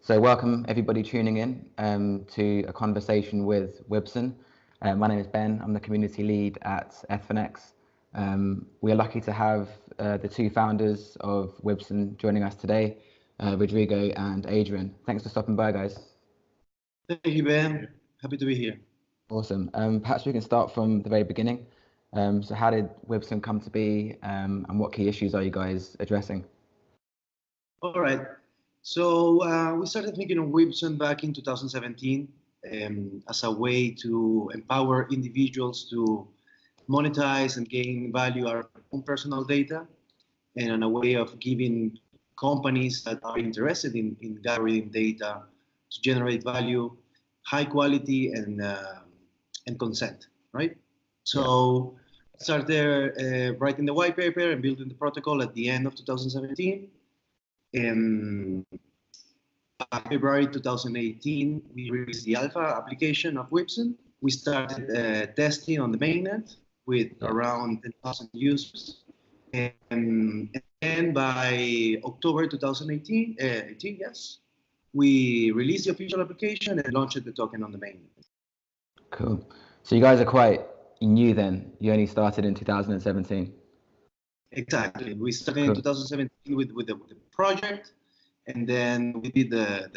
So welcome everybody tuning in to a conversation with Wibson. My name is Ben, I'm the community lead at Ethfinex. We are lucky to have the two founders of Wibson joining us today, Rodrigo and Adrian. Thanks for stopping by, guys. Thank you, Ben. Happy to be here. Awesome. Perhaps we can start from the very beginning. So how did Wibson come to be and what key issues are you guys addressing? All right. So we started thinking of Wibson back in 2017 as a way to empower individuals to monetize and gain value our own personal data, and a way of giving companies that are interested in gathering data to generate value, high quality, and consent, right? So started writing the white paper and building the protocol at the end of 2017. In February 2018, we released the alpha application of Wibson. We started testing on the mainnet with around 10,000 users. And by October 2018, yes, we released the official application and launched the token on the mainnet. Cool. So you guys are quite new then. You only started in 2017. Exactly. We started in 2017 with the project, and then we did the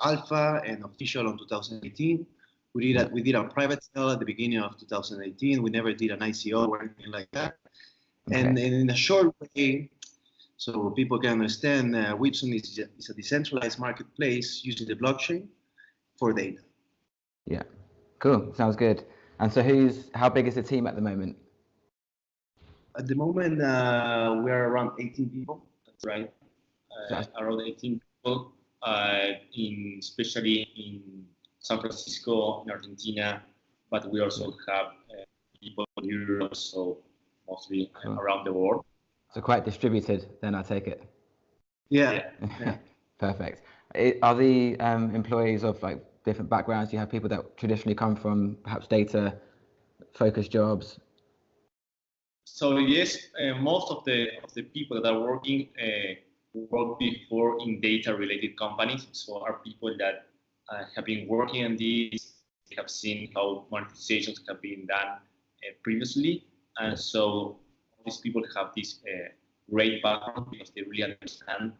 alpha and official on 2018. We did a private sale at the beginning of 2018. We never did an ICO or anything like that. Okay. And in a short way, so people can understand, Wibson is a decentralized marketplace using the blockchain for data. Yeah, cool. Sounds good. And so how big is the team at the moment? At the moment, we are around 18 people. That's right. Around 18 people, especially in San Francisco, in Argentina, but we also have people in Europe, so mostly around the world. So quite distributed, then I take it. Yeah. Perfect. Are the employees of like different backgrounds? Do you have people that traditionally come from perhaps data-focused jobs? So yes, most of the people that are working work before in data-related companies. So are people that have been working on this, have seen how monetizations have been done previously, and so these people have this great background because they really understand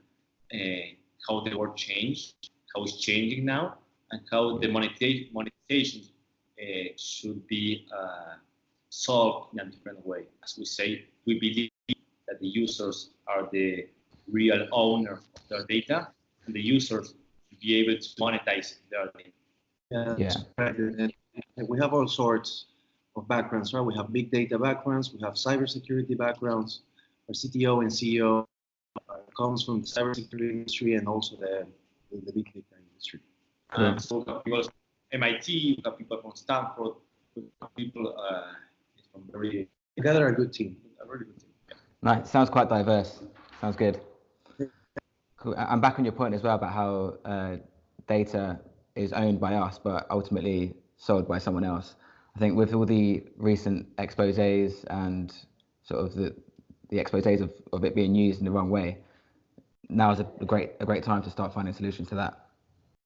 how the world changed, how it's changing now, and how the monetization should be solved in a different way. As we say, we believe that the users are the real owner of their data, and the users should be able to monetize their data. Yeah. Right. And we have all sorts of backgrounds, right? We have big data backgrounds, we have cybersecurity backgrounds. Our CTO and CEO comes from the cybersecurity industry and also the big data industry. So we have people from MIT, we have people from Stanford, we have people from very... Together a good team. A really good team. Yeah. Nice. Sounds quite diverse. Sounds good. Cool. I'm back on your point as well about how data is owned by us, but ultimately sold by someone else. I think with all the recent exposés and sort of the exposés of it being used in the wrong way, now is a great time to start finding solutions to that.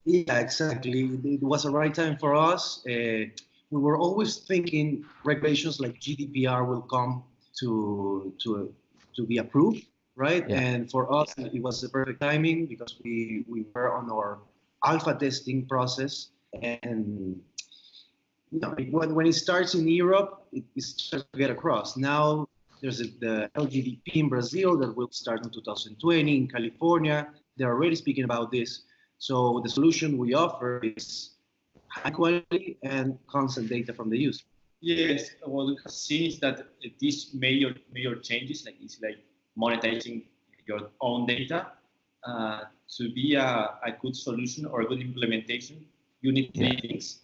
Yeah, exactly. It was a right time for us. We were always thinking regulations like GDPR will come to be approved, right? Yeah. And for us, it was the perfect timing because we were on our alpha testing process, and you know, when it starts in Europe, it starts to get across. Now there's the LGDP in Brazil that will start in 2020. In California, they're already speaking about this. So the solution we offer is high quality and constant data from the user. Yes, what we have seen is that these major changes, like monetizing your own data, to be a good solution or a good implementation, you need three things.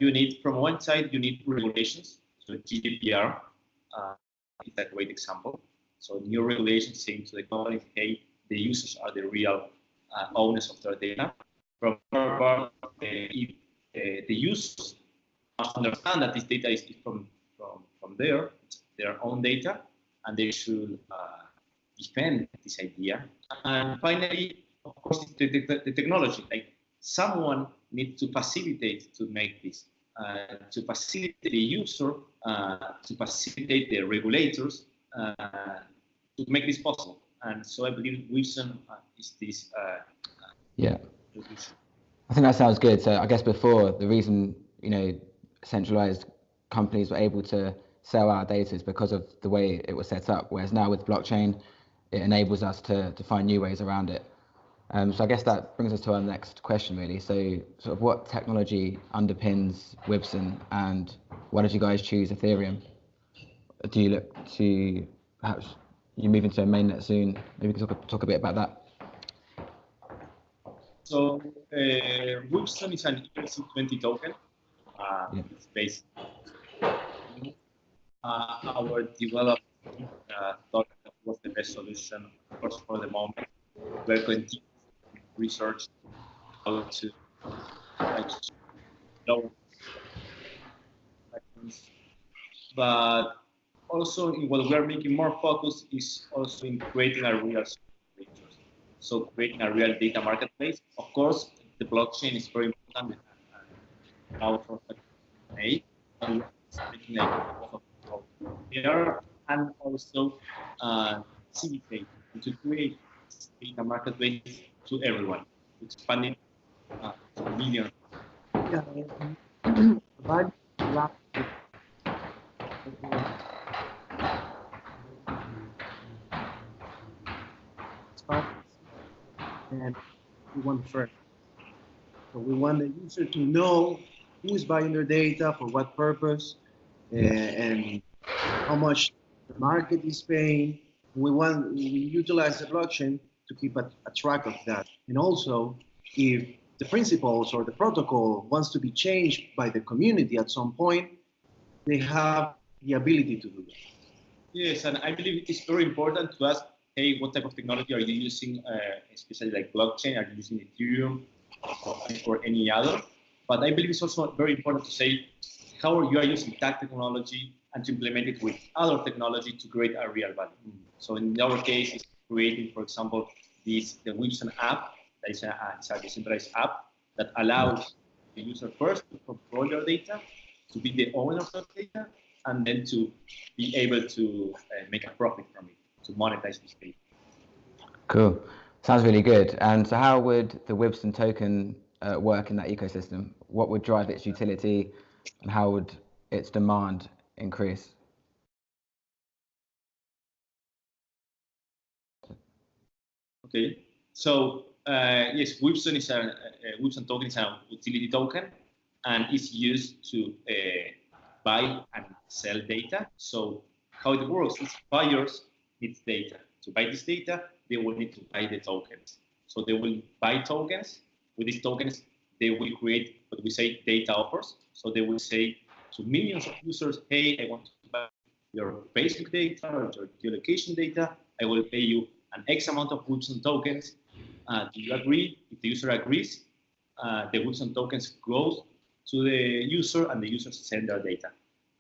You need, from one side, you need regulations. So GDPR is a great example. So new regulations saying to the company, hey, the users are the real owners of their data. From our part, the users must understand that this data is from their own data, and they should defend this idea. And finally, of course, the technology. Like someone needs to facilitate to make this, to facilitate the user, to facilitate the regulators, to make this possible. And so I believe Wibson is this. Yeah. I think that sounds good. So I guess before, the reason, centralized companies were able to sell our data is because of the way it was set up. Whereas now with blockchain, it enables us to find new ways around it. So I guess that brings us to our next question, really. So sort of what technology underpins Wibson, and why did you guys choose Ethereum? Do you look to perhaps you move into a mainnet soon? Maybe we can talk a bit about that. So Wibson is an ERC20 token. It's based. Our developer thought that was the best solution, of course, for the moment. We're continuing research how to lower, but also what we are making more focus is also in creating a real features. So creating a real data marketplace. Of course, the blockchain is very important now for today, and there, and also facilitate to create data marketplace to everyone, expanding to millions. Yeah. And we want first. So we want the user to know who is buying their data, for what purpose, and how much the market is paying. We utilize the blockchain to keep a track of that. And also, if the principles or the protocol wants to be changed by the community at some point, they have the ability to do that. Yes, and I believe it's very important to ask, hey, what type of technology are you using, especially like blockchain? Are you using Ethereum or any other? But I believe it's also very important to say how you are using that technology and to implement it with other technology to create a real value. So in our case, it's creating, for example, the Wibson app. That is a decentralized app that allows the user first to control your data, to be the owner of the data, and then to be able to make a profit from it, to monetize this data. Cool. Sounds really good. And so how would the Wibson token work in that ecosystem? What would drive its utility, and how would its demand increase? Okay. So yes, Wibson is Wibson token is a utility token, and is used to buy and sell data. So how it works is buyers need data. To buy this data, they will need to buy the tokens. So they will buy tokens. With these tokens, they will create what we say data offers. So they will say to millions of users, hey, I want to buy your basic data or your location data. I will pay you an X amount of Wibson tokens. Do you agree? If the user agrees, the Wibson tokens goes to the user, and the users send their data.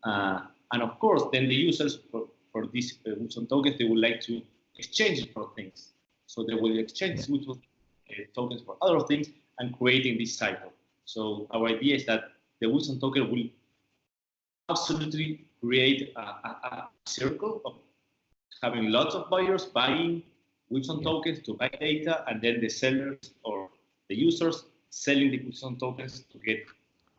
And of course, then the users for these Wibson tokens, they would like to exchange it for things. So they will exchange Wibson tokens for other things and creating this cycle. So our idea is that the Wibson token will absolutely create a circle of having lots of buyers buying Wibson tokens to buy data, and then the sellers or the users selling the Wibson tokens to get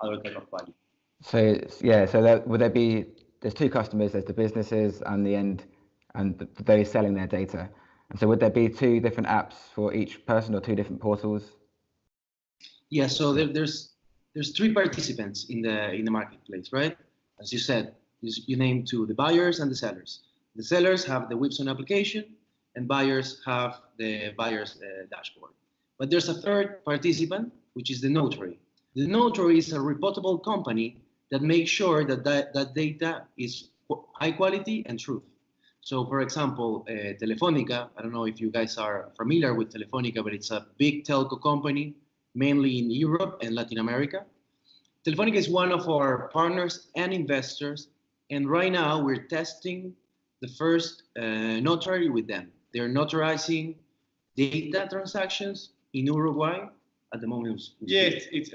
other type of value. So yeah, so would there be, there's two customers, there's the businesses and the end, and those selling their data. And so would there be two different apps for each person, or two different portals? Yeah, so there's three participants in the marketplace, right? As you said, you named two, the buyers and the sellers. The sellers have the Wibson application, and buyers have the buyer's dashboard. But there's a third participant, which is the notary. The notary is a reputable company that makes sure that that data is high quality and truth. So for example, Telefónica, I don't know if you guys are familiar with Telefónica, but it's a big telco company, mainly in Europe and Latin America. Telefónica is one of our partners and investors, and right now we're testing the first notary with them. They're notarizing data transactions in Uruguay at the moment? Yes, it's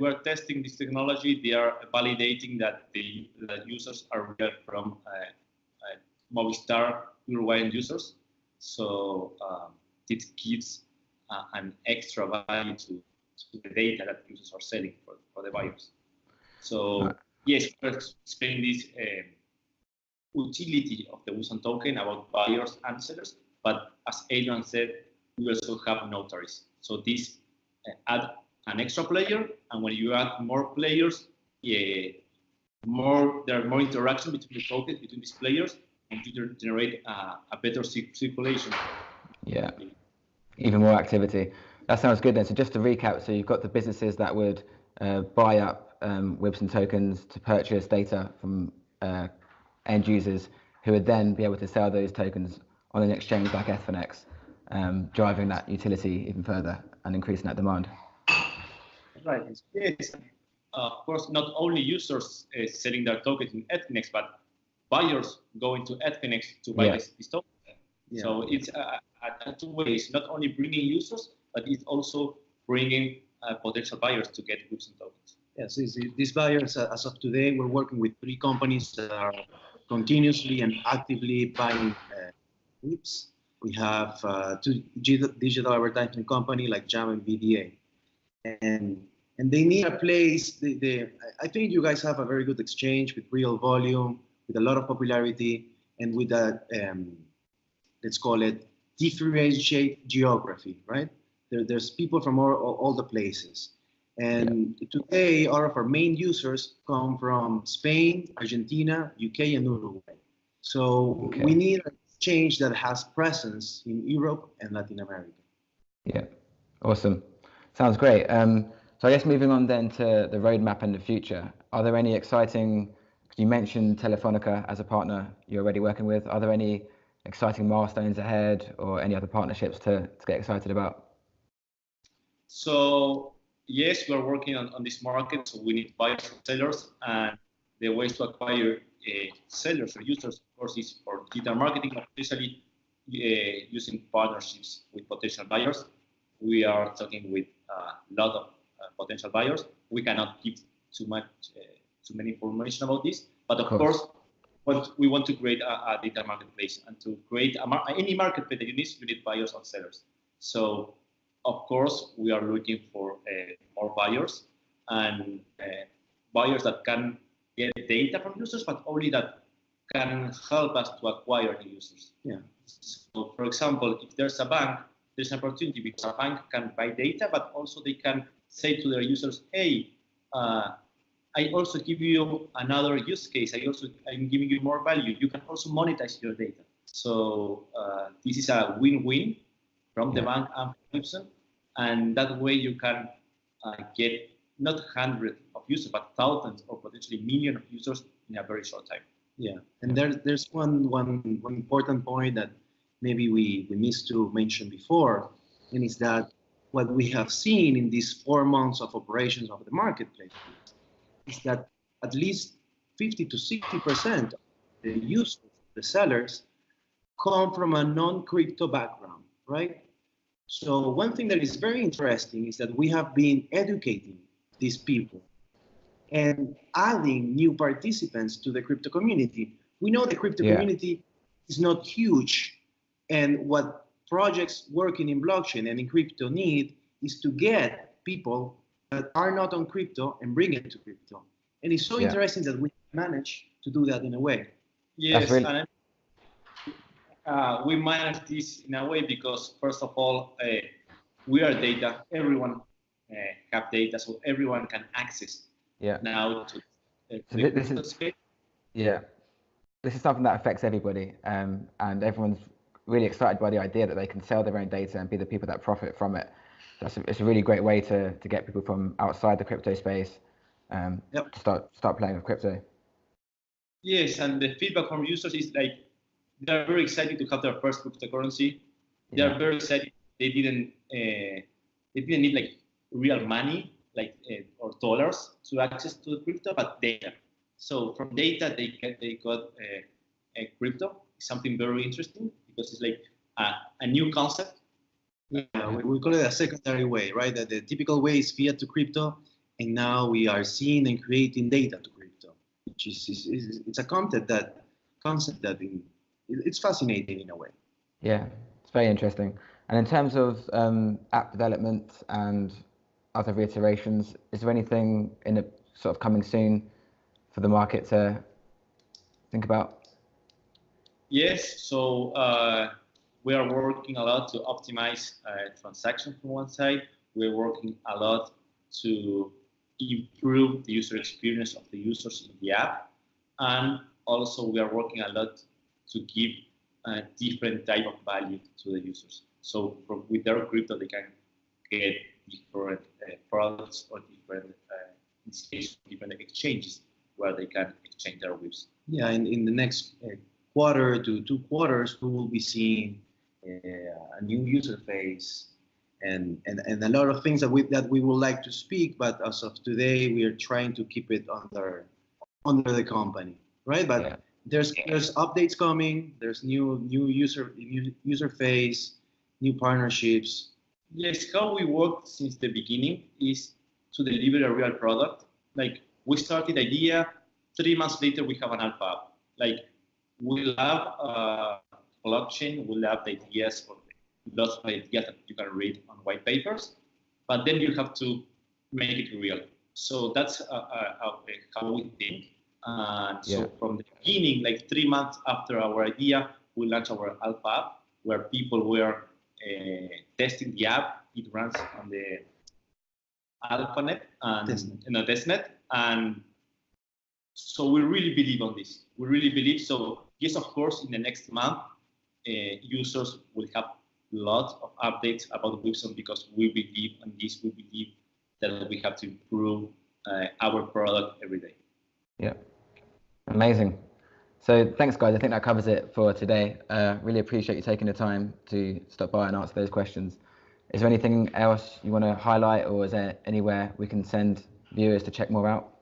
we're testing this technology. They are validating that the users are real from Movistar Uruguayan users. So it gives an extra value to the data that users are selling for the buyers. So yes, we're explaining this utility of the Wibson token about buyers and sellers. But as Adrian said, we also have notaries. So this add an extra player, and when you add more players, there are more interaction between the tokens, between these players, and you generate a better circulation. Yeah, even more activity. That sounds good then. So just to recap, so you've got the businesses that would buy up Wibson tokens to purchase data from end users who would then be able to sell those tokens on an exchange like Ethfinex, driving that utility even further and increasing that demand. Right. Yes. Of course, not only users selling their tokens in Ethfinex, but buyers going to Ethfinex to buy this token. Yeah. So it's two ways, not only bringing users, but it's also bringing potential buyers to get Wibson tokens. Yes, these buyers, as of today, we're working with 3 companies that are continuously and actively buying Wibs. We have 2 digital advertising company like Jam and BDA. And they need a place. I think you guys have a very good exchange with real volume, with a lot of popularity, and with that, let's call it differentiate geography, right? There's people from all the places. And today, all of our main users come from Spain, Argentina, UK, and Uruguay. So we need an exchange that has presence in Europe and Latin America. Yeah, awesome. Sounds great. So I guess moving on then to the roadmap and the future, are there any exciting, you mentioned Telefonica as a partner you're already working with, are there any exciting milestones ahead or any other partnerships to get excited about? So yes, we're working on this market, so we need buyers and sellers, and the ways to acquire sellers or users, of course, is for digital marketing, especially using partnerships with potential buyers. We are talking with a lot of potential buyers. We cannot give too many information about this, but of course, what we want to create a data marketplace, and to create any marketplace that you need buyers and sellers. So of course, we are looking for more buyers, and buyers that can get data from users, but only that can help us to acquire new users. Yeah. So for example, if there's a bank, there's an opportunity because a bank can buy data, but also they can say to their users, hey, I also give you another use case. I'm giving you more value. You can also monetize your data. So this is a win-win from the bank and Wibson, and that way you can get not hundreds of users, but thousands or potentially millions of users in a very short time. Yeah, and there's one important point that maybe we missed to mention before, and it's that what we have seen in these 4 months of operations of the marketplace is that at least 50 to 60% of the users, the sellers, come from a non-crypto background, right? So one thing that is very interesting is that we have been educating these people and adding new participants to the crypto community. We know the crypto community is not huge, and what projects working in blockchain and in crypto need is to get people that are not on crypto and bring it to crypto. And it's so interesting that we manage to do that in a way. Yes, and we manage this in a way because, first of all, we are data. Everyone have data, so everyone can access now to this is something that affects everybody, and everyone's really excited by the idea that they can sell their own data and be the people that profit from it. It's a really great way to get people from outside the crypto space to start playing with crypto. Yes, and the feedback from users is like they're very excited to have their first cryptocurrency. They're very excited. They didn't need like real money, like or dollars to access to the crypto, but data. So from data they got a crypto. It's something very interesting because it's like a new concept. Yeah, we call it a secondary way, right? That the typical way is fiat to crypto, and now we are seeing and creating data to crypto, which is it's a concept that it's fascinating in a way. Yeah, it's very interesting. And in terms of app development and other reiterations, is there anything in the sort of coming soon for the market to think about? Yes, so we are working a lot to optimize transactions from one side. We're working a lot to improve the user experience of the users in the app. And also we are working a lot to give a different type of value to the users. So with their crypto, they can get different products or different, in this case, different exchanges where they can exchange their WIPs. Yeah, in the next quarter to 2 quarters, we will be seeing a new user face and a lot of things that we would like to speak, but as of today, we are trying to keep it under the company, right? But yeah. There's updates coming. There's new user face, new partnerships. Yes, how we worked since the beginning is to deliver a real product. Like we started the idea, 3 months later we have an alpha app. Like we love blockchain, we love the ideas or lots of ideas that you can read on white papers, but then you have to make it real. So that's how we think. And so from the beginning, like 3 months after our idea, we launched our alpha app where people were testing the app. It runs on the AlphaNet and testnet. And so we really believe on this. We really believe. So yes, of course, in the next month, users will have lots of updates about Wibson because we believe on this. We believe that we have to improve our product every day. Yeah, amazing. So thanks, guys. I think that covers it for today. Really appreciate you taking the time to stop by and answer those questions. Is there anything else you want to highlight, or is there anywhere we can send viewers to check more out?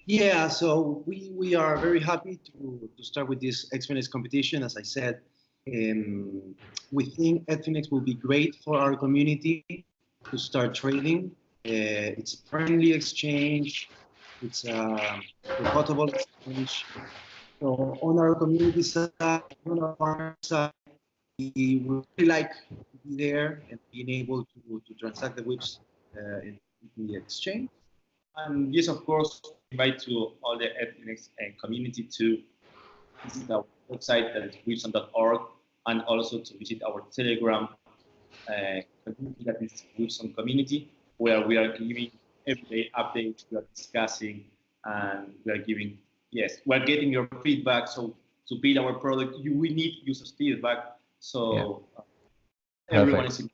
Yeah, so we are very happy to start with this Ethfinex competition. As I said, we think Ethfinex will be great for our community to start trading. It's a friendly exchange. It's a profitable exchange. So on our community side, on our partner side, we would really like to be there and being able to transact the WIPs in the exchange. And yes, of course, invite to all the Ethfinex community to visit our website, that is wibson.org, and also to visit our Telegram community, that is Wibson Community, where we are giving everyday updates, we are discussing, and we are giving, we're getting your feedback. So to build our product, we need users' feedback. So everyone is invited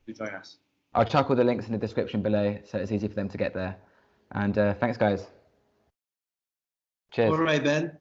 to join us. I'll chuck all the links in the description below, so it's easy for them to get there. And thanks, guys. Cheers. All right, Ben.